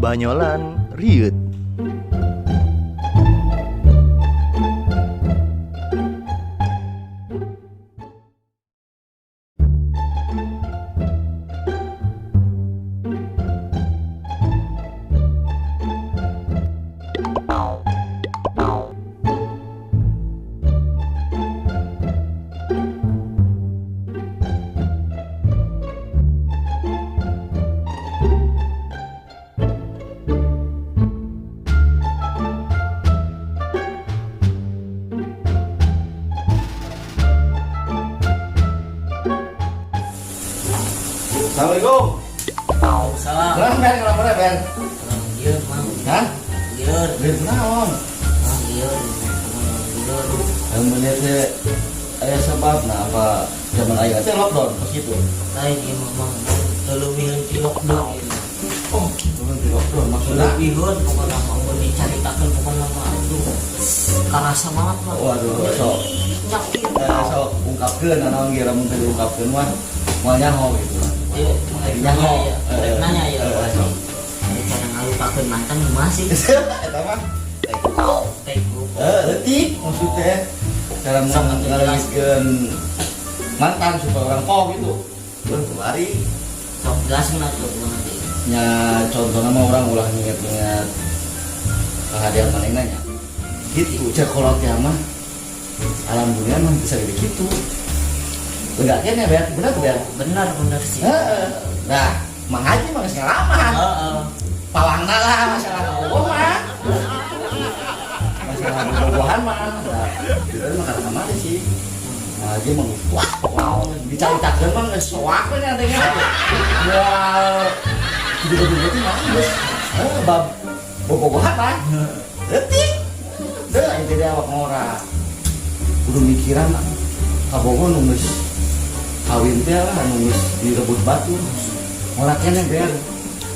Banyolan riut. Assalamualaikum. Salam. Salam Ben, kenapa Ben? Iya, Mang. Hah? Iya. Ben naon? Iya. Yang menjadi ayah sebab apa zaman ayah teh lockdown pas itu. Lain ieu Mang. Leuwih ti lockdown. Oh, belum di lockdown maksudnya. Leuwihun pokona mah mun dicaritakeun pokona mah aduh. Karasa banget mah. Waduh, sok. Nyakit. Sok ungkapkeun naon ge lamun teh diungkapkeun mah moal nyaho gitu. Iya, Nyaho. nanya ya. Cara ngalupakeun mantan masih. Eta mah Teko. leutik maksudnya cara mengalihkan mantan supaya orang kok gitu. Lari. Sok jelasna tuh nanti. Nya contohnya mah orang ulah inget-inget kehadiran manehna nya. Gitu cek kolot teh mah. Alhamdulillah mah bisa gitu. Enggak kene ber, bener tuh ber. Benar sih. Nah, Mang Haji mah geus ngalaman. Heeh. Pawangna lah masalah bobogoh mah. Masalah bobogohan mah. Nah, itu mah karena kemana sih? Mang Haji mah wah, wow, dicaritakeun mah geus soak we nya teh nya. Wah. Gitu-gitu mah geus bab bobogohan mah. Leutik. Deuh itu dia awak ngora. Kudu mikiran kabogoh nu geus kawin teh lah anu geus direbut batu. Ngora keneh ber.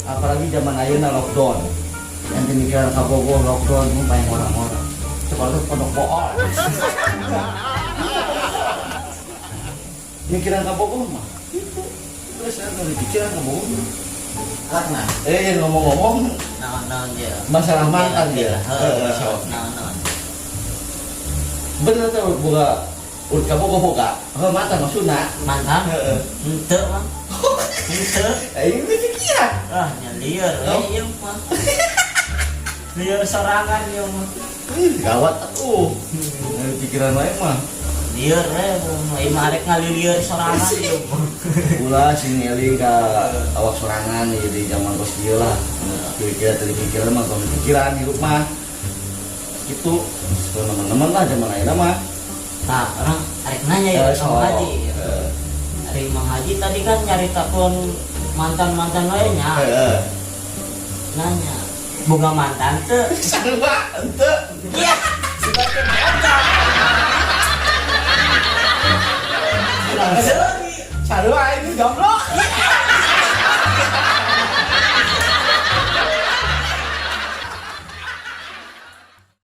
Apalagi zaman ayeuna lockdown. Yang demikiran kabogoh lockdown mah paling orang-orang. Sekolah tuh pondok bool. Mikiran kabogoh mah itu. Terus anu dipikiran kabogoh mah. Karena ngomong-ngomong Naon ya. masalah mantan dia. Naon. Bener tuh boga urut kabogoh boga. Mantan maksudna. Mantan? Henteu, Mang. Henteu. Ini pikiran. Ah, nyalieur ieu mah. Lieur sorangan ieu mah. Gawat atuh. Pikiran lain mah. Lieur we, mah arek ngalilieur sorangan ieu mah. Ulah si Nelly ka awak sorangan di zaman kos ieu lah. Kira-kira tadi pikiran mah kalau pikiran hidup mah. Itu teman-teman lah zaman ayeuna mah. Nah, orang arek nanya ya sama Haji. Ari Mang Haji tadi kan nyaritakeun mantan-mantan we nya. Nanya, boga mantan teu? Sarua henteu. Iya. Sudah ke boga. Sarua ini jomblo.